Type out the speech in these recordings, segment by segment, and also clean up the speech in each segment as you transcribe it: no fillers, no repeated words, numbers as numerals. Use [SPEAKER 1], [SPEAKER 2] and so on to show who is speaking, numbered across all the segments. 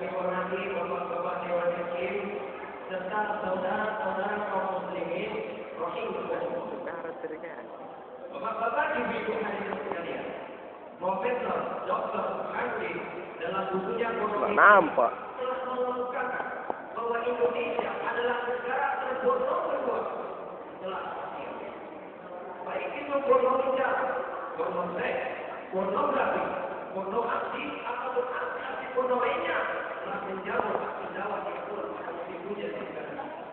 [SPEAKER 1] kami hormati Bapak-Bapak Dewan Hakim serta saudara-saudara kaum muslimin rahimakumullah. Bapak-bapak ibu-ibu hadirin sekalian, Profesor Dr. Hamdi dalam bukunya
[SPEAKER 2] nampak
[SPEAKER 1] telah mengemukakan bahwa Indonesia adalah negara terbodoh kedua setelah Asia. Baik itu porno bicara, porno seks, pornografi, porno aksi ataupun aksi porno lainnya telah menjauh menjawab diatur pada ibunya di negara kita.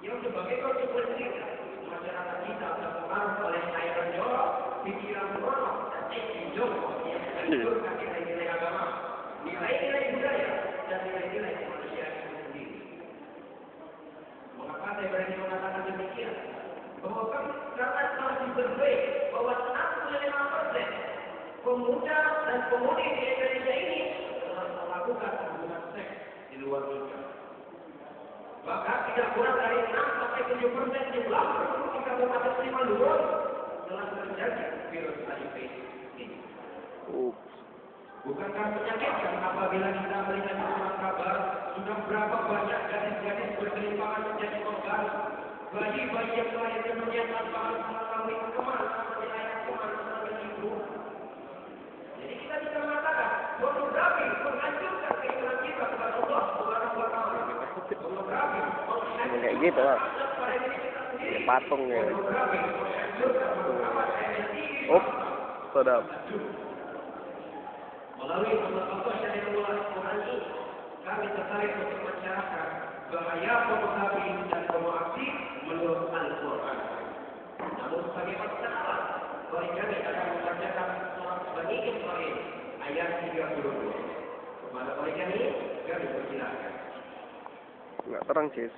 [SPEAKER 1] Yang sebagai konsekuensinya masyarakat kita terpengaruh oleh aliran jorok, pikiran porno dan ide jorok yang menghancurkan nilai-nilai agama, nilai-nilai budaya dan nilai-nilai kemanusiaan itu sendiri. Mengapa saya berani mengatakan demikian? Bahwa karena telah disurvei bahwa 65% pemuda dan pemudi di Indonesia ini telah melakukan hubungan seks di luar nikah. Bahkan tidak kurang dari 6-7% jumlah penduduk di Kabupaten Simalungun telah terjadi virus HIV ini. Bukankah menyakitkan apabila kita melihat surat kabar sudah berapa banyak gadis-gadis berkelimpangan menjadi korban, bayi-bayi yang lahirnya menyatakan harus mengetahui kemana menilai kemana ibu. Jadi kita bisa mengatakan pornografi menghancurkan keimanan kita kepada Allah Subhanahu wa Ta'ala. Pornografi
[SPEAKER 2] kayak gitu lah, kayak patung ya. Sedap.
[SPEAKER 1] Melalui Allah Syariatullah Al-Quran ini, kami tertarik untuk mencerahkan bahaya pornografi dan pornografi menurut Al-Quran. Namun sebagai perkenalan, mari kami akan membacakan surat Bani Israil ayat 32. Kepada mereka ini, kami persilakan.
[SPEAKER 2] Nggak terang, Cis.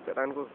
[SPEAKER 2] Teranku.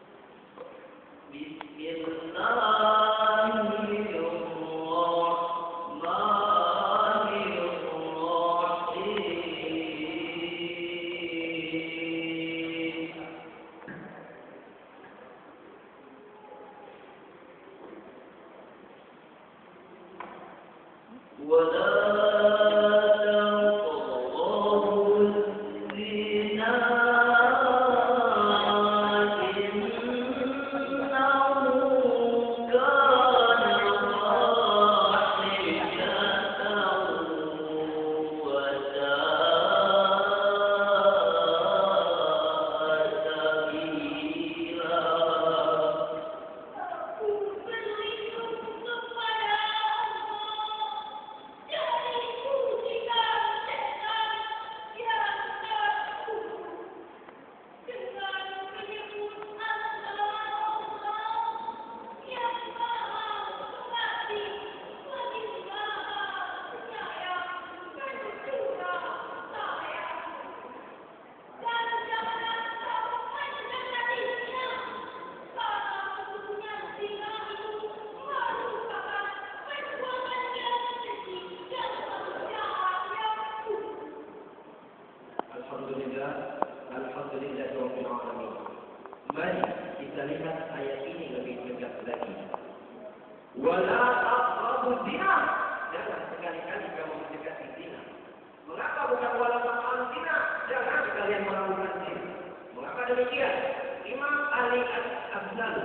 [SPEAKER 2] Mari kita lihat ayat ini lebih tegas lagi. Wala taqrabu zina. Jangan sekali-kali kamu mendekati zina. Mengapa bukan wala taqrabu zina? Jangan kalian melakukan zina. Mengapa demikian? Imam Ali Al-Abdal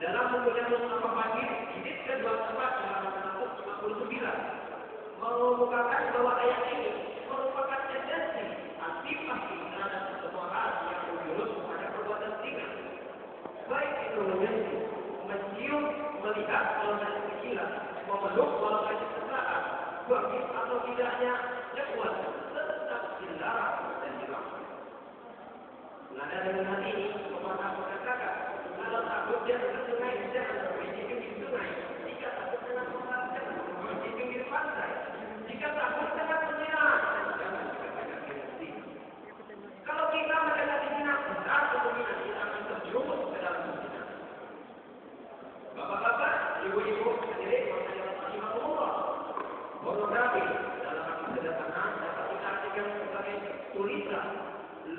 [SPEAKER 2] dalam bukunya Mustafa Fakir jilid ke-24 halaman 159 mengemukakan bahwa ayat ini merupakan esensi antisipasi terhadap semua hal yang menjurus pada perbuatan zina. Baik itu menyentuh, mencium, melihat kalau ada kecilan, memeluk kalau ada kesalahan, bagi atau tidaknya jadwal tetap dilarang dan dilarang. Nada dengan hal ini, pepatah mengatakan, kalau takut jangan ke sungai, jangan pergi di pinggir sungai. Jika takut dengan tempat, jangan pergi di pinggir pantai. Jika takut dengan penyirahan, jangan dikatakan zina. Kalau kita mendekati zina, besar kemungkinan kita akan terjerumus ke dalam zina. Bapak-bapak, ibu-ibu, hadirin, warahmatullahi wabarakatuh. Pornografi dalam arti sederhana dapat kita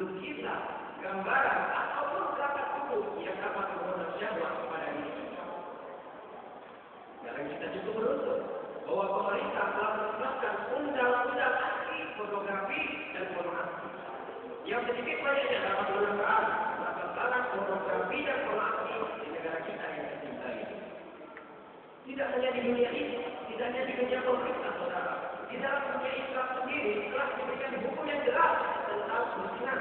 [SPEAKER 2] lukisan, gambaran, ataupun kata tubuh yang dapat membuat syahwat kepada diri kita. Karena kita juga beruntung bahwa pemerintah telah menetapkan undang-undang anti pornografi dan pornografi yang sedikit banyaknya dapat menekan permasalahan pornografi dan pornografi di negara kita yang tercinta ini. Tidak hanya di dunia ini, tidak hanya di dunia pemerintah, saudara. Di dalam dunia Islam sendiri telah diberikan hukum yang jelas tentang perzinahan.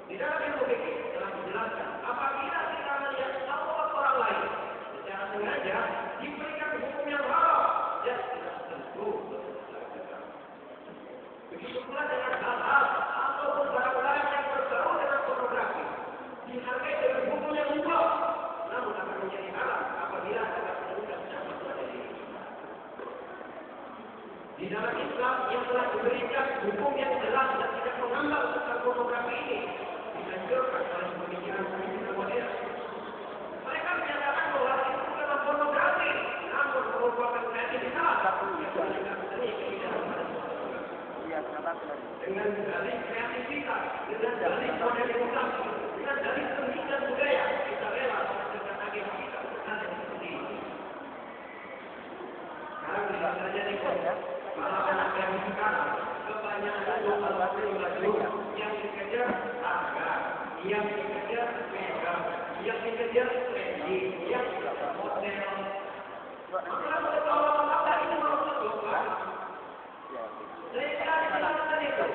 [SPEAKER 2] Di dalam ilmu fikih telah dijelaskan apabila kita melihat aurat orang lain secara sengaja diberikan hukum yang haram dan tidak tentu. Begitu pula dengan hal-hal ataupun barang-barang yang berbau dengan pornografi dihargai dengan hukum yang mubah, namun akan menjadi haram apabila ada penunjuk syahwat pada diri. Di dalam Islam yang telah diberikan hukum yang jelas dan tidak mengambang tentang pornografi ini dianjurkan oleh pemikiran-pemikiran modern. Mereka menyatakan bahwa itu bukanlah pornografi, namun merupakan kreativitas yang berikan seni keindahan pada dengan dalih kreativitas, dengan dalih modernitas, dengan dalih seni dan budaya, kita rela dengan agama kita dan seperti ini. Sekarang bisa saja nih, para anak yang sekarang kebanyakan laju yang dikejar harga, yang dikejar mega, yang dikejar trendy, yang model. Maka apa ini maksudnya? Mereka dijelaskan itu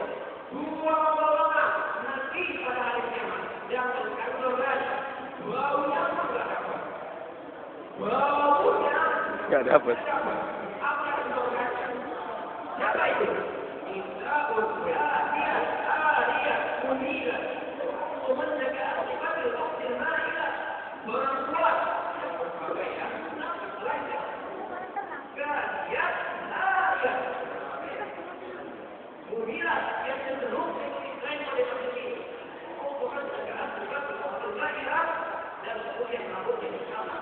[SPEAKER 2] dua golongan nanti pada hari kiamat yang berkandungan baunya pun tidak dapat. Baunya
[SPEAKER 3] nggak dapat.
[SPEAKER 2] Apa yang berkata? Siapa itu? Kita dia munila. Semenjak akibat wakil marilah perempuan yang berpakaian telanjang. Kalian saya munila yang cenderung mengikuti tren pada masa ini. Bukan saja akibat wakil marilah dan kemudian rambutnya di sana.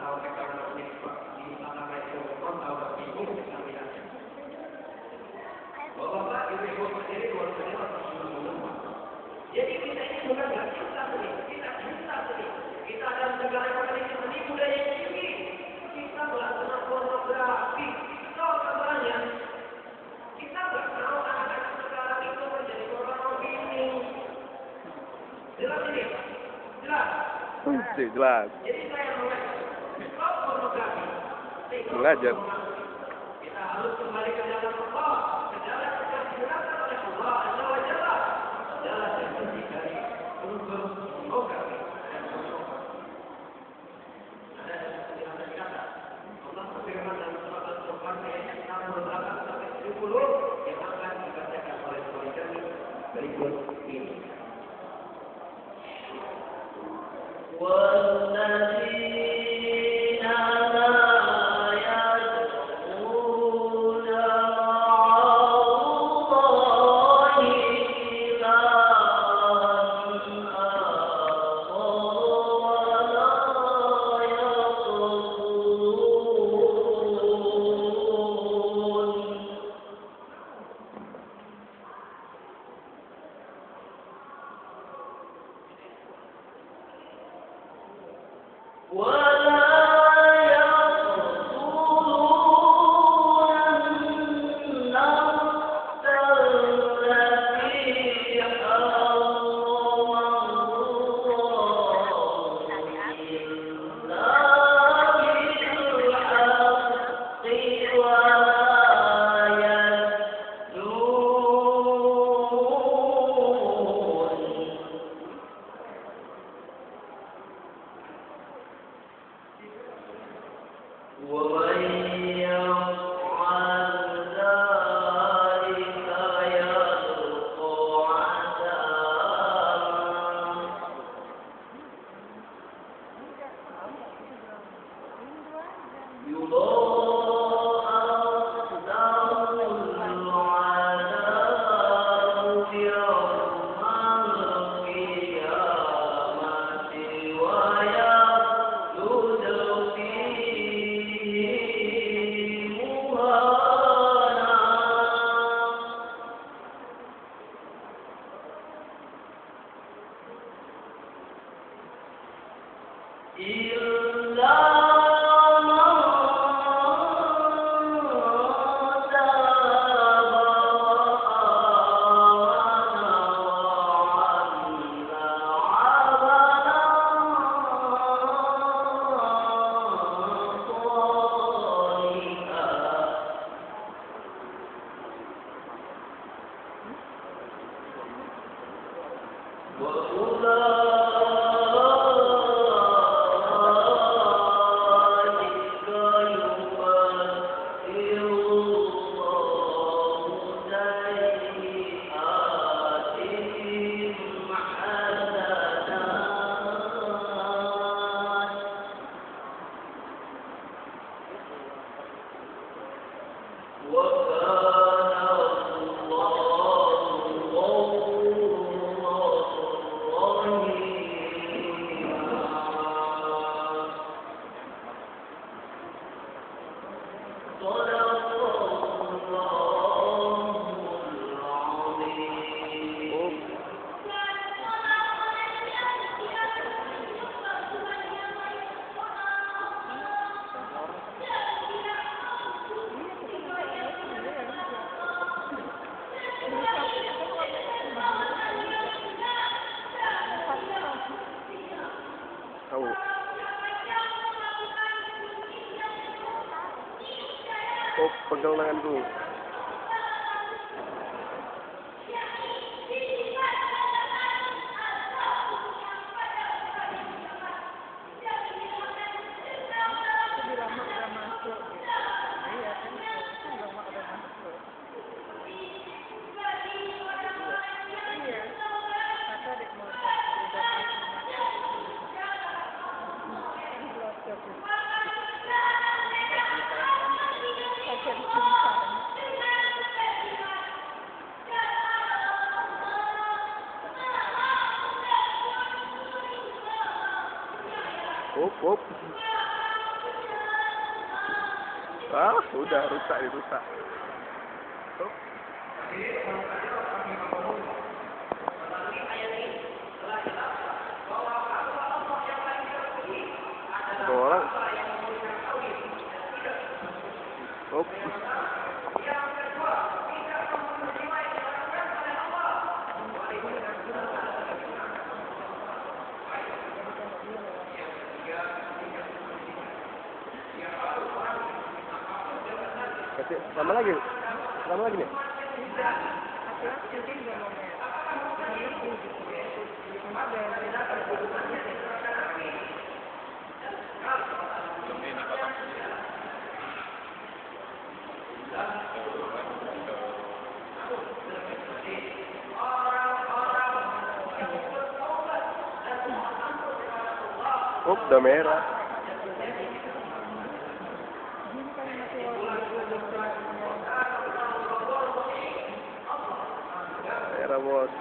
[SPEAKER 2] Tahu mereka di sana mereka tahu bingung dengan bidangnya. Bapak ibu sendiri luar biasa semua. Jadi kita ini bukan nggak cinta seni, kita cinta seni. Kita dalam segala memiliki seni budaya yang tinggi. Kita melakukan pornografi. Tahu kabarnya? Kita nggak tahu anak-anak sekarang itu menjadi korban opini. Jelas ini? Jelas.
[SPEAKER 3] Jelas.
[SPEAKER 2] Jadi saya mengatakan, stop pornografi.
[SPEAKER 3] Belajar.
[SPEAKER 2] Kita harus kembali ke jalan Allah, ke jalan yang digunakan oleh Allah Azza wa Jalla, jalan yang bersih dari unsur pornografi dan pornografi. Ada yang berkata, Allah berfirman dalam surat Al-Furqan ayat 68 sampai 70 yang akan dibacakan oleh kami berikut ini.
[SPEAKER 3] Tahu. Oh, pegang tanganku. Up. Ah, udah rusak. Orang. Up. Kasih lama lagi nih. Udah merah. Merah, bos.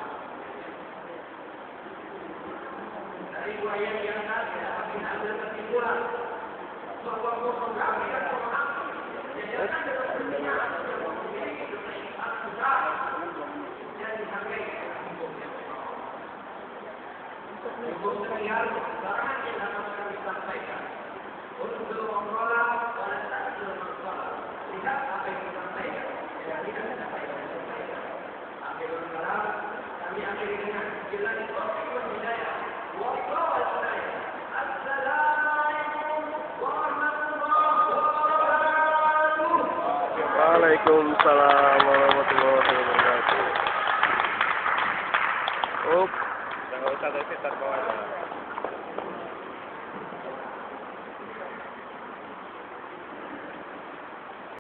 [SPEAKER 3] Waalaikumsalam warahmatullahi wabarakatuh. Nggak usah, tapi tar bawah aja.